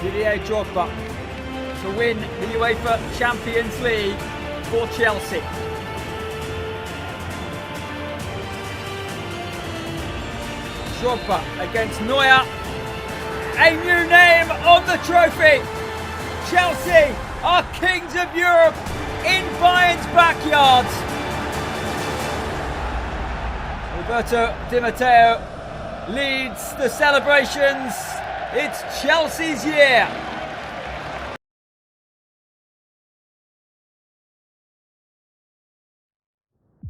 Didier Drogba to win the UEFA Champions League for Chelsea. Drogba against Neuer. A new name on the trophy. Chelsea are kings of Europe in Bayern's backyard. Roberto Di Matteo leads the celebrations. It's Chelsea's year.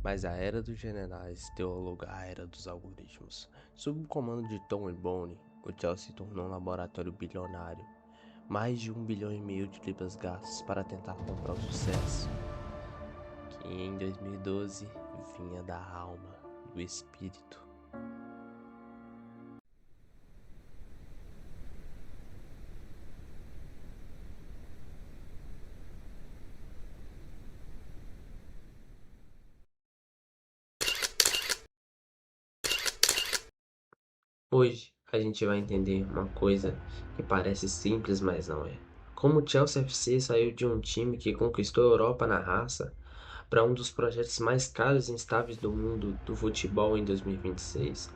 Mas a era dos generais deu lugar à era dos algoritmos. Sob o comando de Tom e Bone, o Chelsea se tornou um laboratório bilionário. Mais de 1,5 bilhão de libras gastos para tentar comprar o sucesso, que em 2012 vinha da alma, do espírito. Hoje a gente vai entender uma coisa que parece simples, mas não é. Como o Chelsea FC saiu de um time que conquistou a Europa na raça para um dos projetos mais caros e instáveis do mundo do futebol em 2026.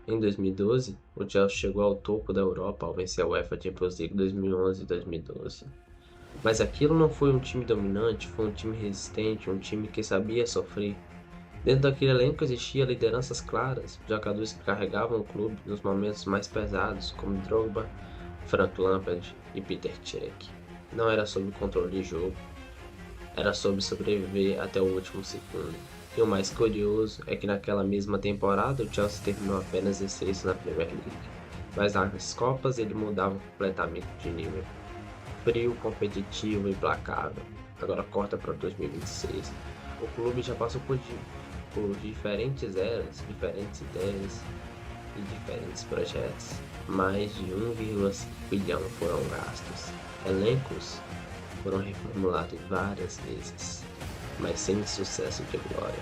Em 2012, o Chelsea chegou ao topo da Europa ao vencer a UEFA Champions League 2011 e 2012. Mas aquilo não foi um time dominante, foi um time resistente, um time que sabia sofrer. Dentro daquele elenco existiam lideranças claras, jogadores que carregavam o clube nos momentos mais pesados, como Drogba, Frank Lampard e Peter Cech. Não era sobre controle de jogo, era sobre sobreviver até o último segundo. E o mais curioso é que naquela mesma temporada o Chelsea terminou apenas em sexto na Premier League, mas nas Copas ele mudava completamente de nível. Frio, competitivo e implacável. Agora corta para 2026. O clube já passou por diferentes eras, diferentes ideias e diferentes projetos. Mais de 1,5 bilhão foram gastos. Elencos foram reformulados várias vezes, mas sem sucesso de glória.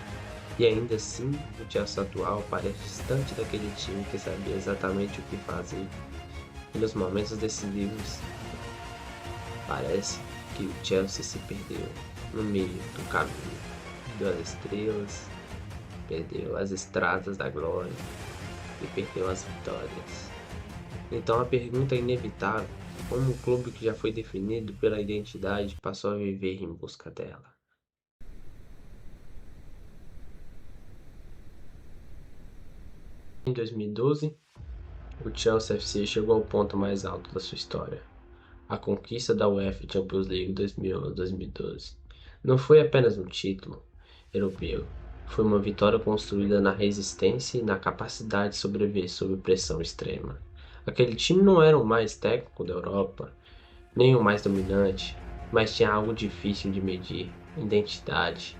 E ainda assim, o Chelsea atual parece distante daquele time que sabia exatamente o que fazer. E nos momentos decisivos, parece que o Chelsea se perdeu no meio do caminho. Perdeu as estrelas, perdeu as estradas da glória e perdeu as vitórias. Então a pergunta é inevitável: como um clube que já foi definido pela identidade passou a viver em busca dela? Em 2012, o Chelsea FC chegou ao ponto mais alto da sua história, a conquista da UEFA Champions League 2011-2012. Não foi apenas um título europeu, foi uma vitória construída na resistência e na capacidade de sobreviver sob pressão extrema. Aquele time não era o mais técnico da Europa, nem o mais dominante, mas tinha algo difícil de medir: identidade.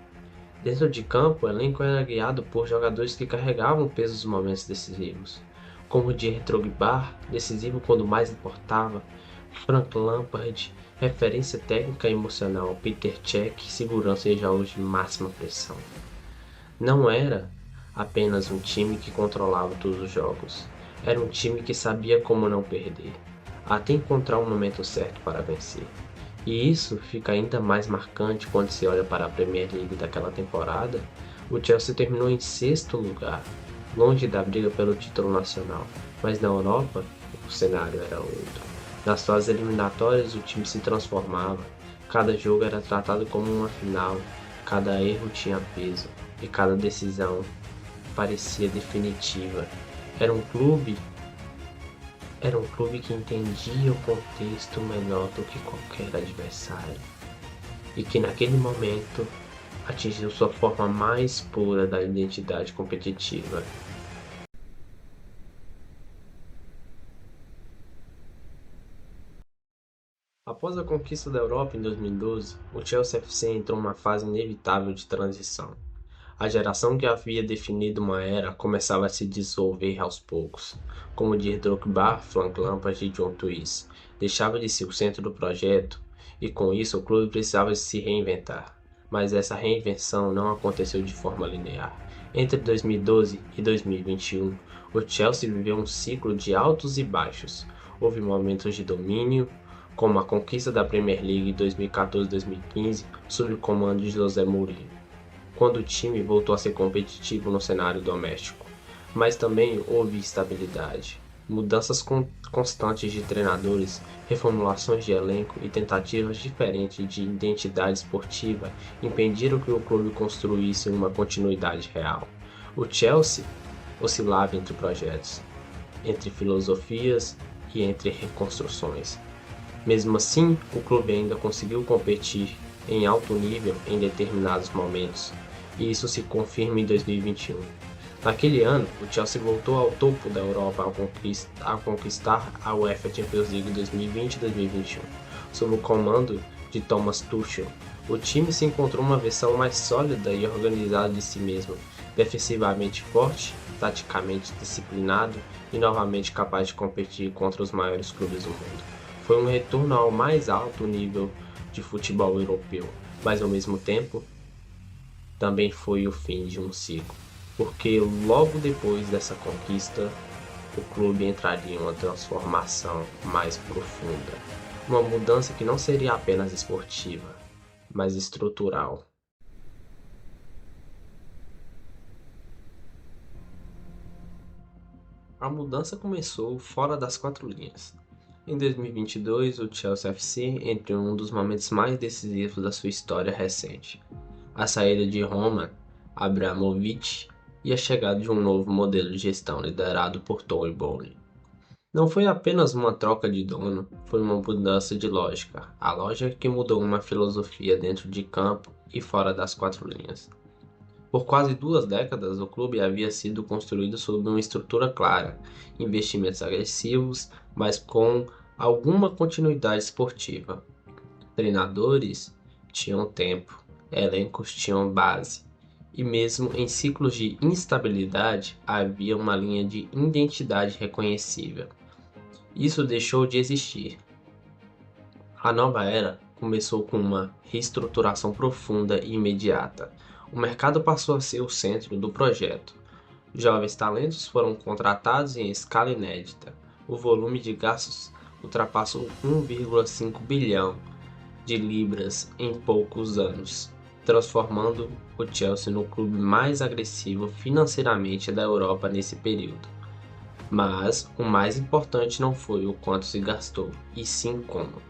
Dentro de campo, o elenco era guiado por jogadores que carregavam o peso dos momentos decisivos, como Didier Drogba, decisivo quando mais importava, Frank Lampard, referência técnica e emocional, Peter Cech, segurança em jogos de máxima pressão. Não era apenas um time que controlava todos os jogos, era um time que sabia como não perder, até encontrar o momento certo para vencer. E isso fica ainda mais marcante quando se olha para a Premier League daquela temporada. O Chelsea terminou em sexto lugar, longe da briga pelo título nacional, mas na Europa o cenário era outro. Nas fases eliminatórias o time se transformava, cada jogo era tratado como uma final, cada erro tinha peso e cada decisão parecia definitiva. Era um clube que entendia o contexto melhor do que qualquer adversário e que naquele momento atingiu sua forma mais pura da identidade competitiva. Após a conquista da Europa em 2012, o Chelsea FC entrou numa fase inevitável de transição. A geração que havia definido uma era começava a se dissolver aos poucos, como Didier Drogba, Frank Lampard e John Toews. Deixava de ser o centro do projeto e com isso o clube precisava se reinventar. Mas essa reinvenção não aconteceu de forma linear. Entre 2012 e 2021, o Chelsea viveu um ciclo de altos e baixos. houve momentos de domínio, como a conquista da Premier League em 2014-2015 sob o comando de José Mourinho, quando o time voltou a ser competitivo no cenário doméstico. Mas também houve instabilidade, mudanças constantes de treinadores, reformulações de elenco e tentativas diferentes de identidade esportiva impediram que o clube construísse uma continuidade real. O Chelsea oscilava entre projetos, entre filosofias e entre reconstruções. Mesmo assim, o clube ainda conseguiu competir em alto nível em determinados momentos, e isso se confirma em 2021. Naquele ano, o Chelsea voltou ao topo da Europa ao conquistar a UEFA Champions League 2020-2021, sob o comando de Thomas Tuchel. O time se encontrou uma versão mais sólida e organizada de si mesmo, defensivamente forte, taticamente disciplinado e novamente capaz de competir contra os maiores clubes do mundo. Foi um retorno ao mais alto nível de futebol europeu, mas ao mesmo tempo também foi o fim de um ciclo, porque logo depois dessa conquista o clube entraria em uma transformação mais profunda, uma mudança que não seria apenas esportiva, mas estrutural. A mudança começou fora das quatro linhas. Em 2022, o Chelsea FC entrou em um dos momentos mais decisivos da sua história recente. A saída de Roman Abramovich e a chegada de um novo modelo de gestão liderado por Tony Bowley. Não foi apenas uma troca de dono, foi uma mudança de lógica, a lógica que mudou uma filosofia dentro de campo e fora das quatro linhas. Por quase 2 décadas, o clube havia sido construído sob uma estrutura clara, investimentos agressivos, mas com alguma continuidade esportiva. Treinadores tinham tempo, elencos tinham base, e mesmo em ciclos de instabilidade havia uma linha de identidade reconhecível. Isso deixou de existir. A nova era começou com uma reestruturação profunda e imediata. O mercado passou a ser o centro do projeto. Jovens talentos foram contratados em escala inédita. O volume de gastos ultrapassou 1,5 bilhão de libras em poucos anos, transformando o Chelsea no clube mais agressivo financeiramente da Europa nesse período. Mas o mais importante não foi o quanto se gastou, e sim como.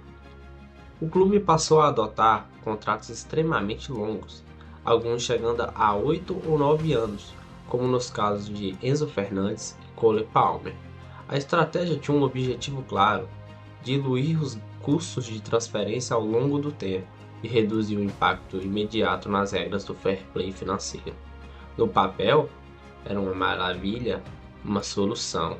O clube passou a adotar contratos extremamente longos, alguns chegando a 8 ou 9 anos, como nos casos de Enzo Fernandes e Cole Palmer. A estratégia tinha um objetivo claro: diluir os custos de transferência ao longo do tempo e reduzir o impacto imediato nas regras do fair play financeiro. No papel, era uma maravilha, uma solução,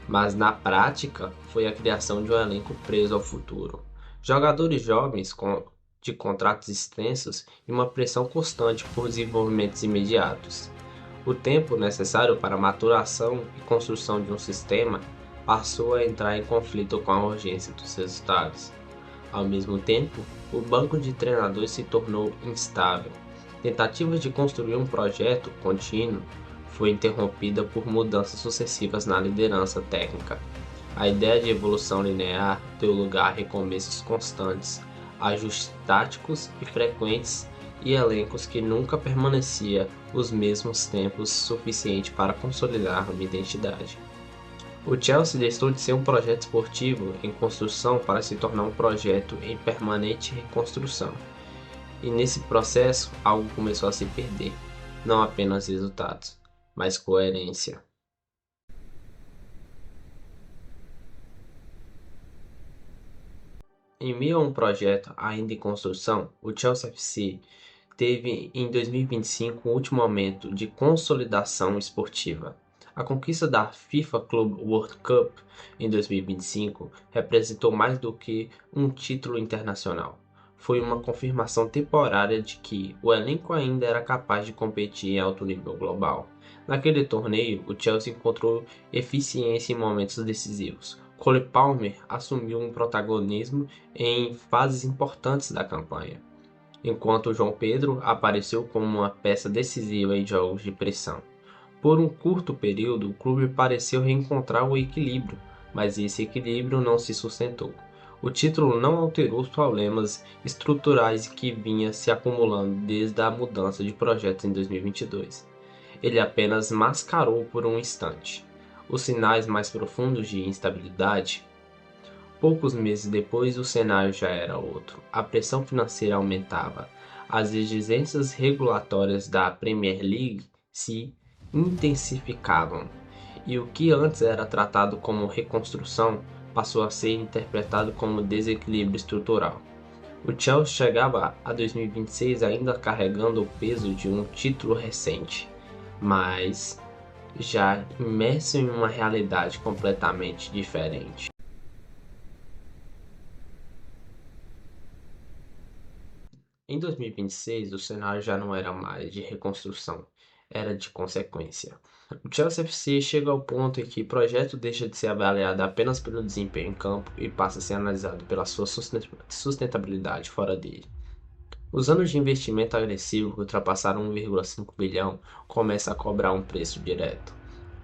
mas na prática foi a criação de um elenco preso ao futuro. Jogadores jovens de contratos extensos e uma pressão constante por desenvolvimentos imediatos. O tempo necessário para a maturação e construção de um sistema passou a entrar em conflito com a urgência dos resultados. Ao mesmo tempo, o banco de treinadores se tornou instável. Tentativas de construir um projeto contínuo foi interrompida por mudanças sucessivas na liderança técnica. A ideia de evolução linear deu lugar a recomeços constantes, ajustes táticos e frequentes e elencos que nunca permanecia os mesmos tempos suficiente para consolidar uma identidade. O Chelsea deixou de ser um projeto esportivo em construção para se tornar um projeto em permanente reconstrução. E nesse processo, algo começou a se perder, não apenas resultados, mas coerência. Em meio a um projeto ainda em construção, o Chelsea FC teve em 2025 um último momento de consolidação esportiva. A conquista da FIFA Club World Cup em 2025 representou mais do que um título internacional. Foi uma confirmação temporária de que o elenco ainda era capaz de competir em alto nível global. Naquele torneio, o Chelsea encontrou eficiência em momentos decisivos. Cole Palmer assumiu um protagonismo em fases importantes da campanha, enquanto João Pedro apareceu como uma peça decisiva em jogos de pressão. Por um curto período, o clube pareceu reencontrar o equilíbrio. mas esse equilíbrio não se sustentou. O título não alterou os problemas estruturais que vinha se acumulando desde a mudança de projetos em 2022. Ele apenas mascarou por um instante os sinais mais profundos de instabilidade. Poucos meses depois, o cenário já era outro. A pressão financeira aumentava, as exigências regulatórias da Premier League se intensificavam, e o que antes era tratado como reconstrução passou a ser interpretado como desequilíbrio estrutural. O Chelsea chegava a 2026 ainda carregando o peso de um título recente, mas já imerso em uma realidade completamente diferente. Em 2026, o cenário já não era mais de reconstrução, era de consequência. O Chelsea FC chega ao ponto em que o projeto deixa de ser avaliado apenas pelo desempenho em campo e passa a ser analisado pela sua sustentabilidade fora dele. Os anos de investimento agressivo que ultrapassaram 1,5 bilhão começam a cobrar um preço direto.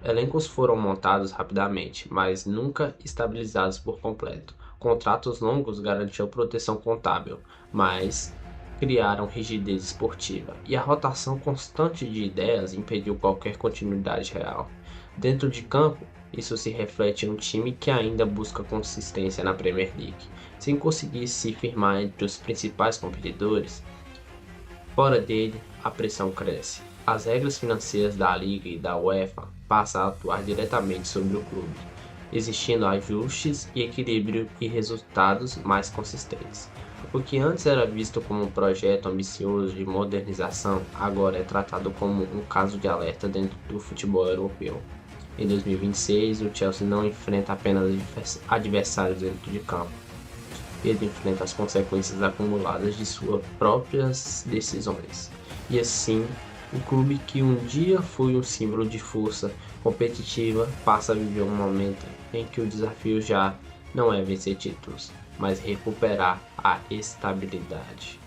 Elencos foram montados rapidamente, mas nunca estabilizados por completo. Contratos longos garantiam proteção contábil, mas criaram rigidez esportiva, e a rotação constante de ideias impediu qualquer continuidade real. Dentro de campo, isso se reflete em um time que ainda busca consistência na Premier League, sem conseguir se firmar entre os principais competidores. Fora dele, a pressão cresce. As regras financeiras da Liga e da UEFA passam a atuar diretamente sobre o clube, existindo ajustes e equilíbrio e resultados mais consistentes. O que antes era visto como um projeto ambicioso de modernização, agora é tratado como um caso de alerta dentro do futebol europeu. Em 2026, o Chelsea não enfrenta apenas adversários dentro de campo. Ele enfrenta as consequências acumuladas de suas próprias decisões. E assim, o clube que um dia foi um símbolo de força competitiva passa a viver um momento em que o desafio já não é vencer títulos, mas recuperar a estabilidade.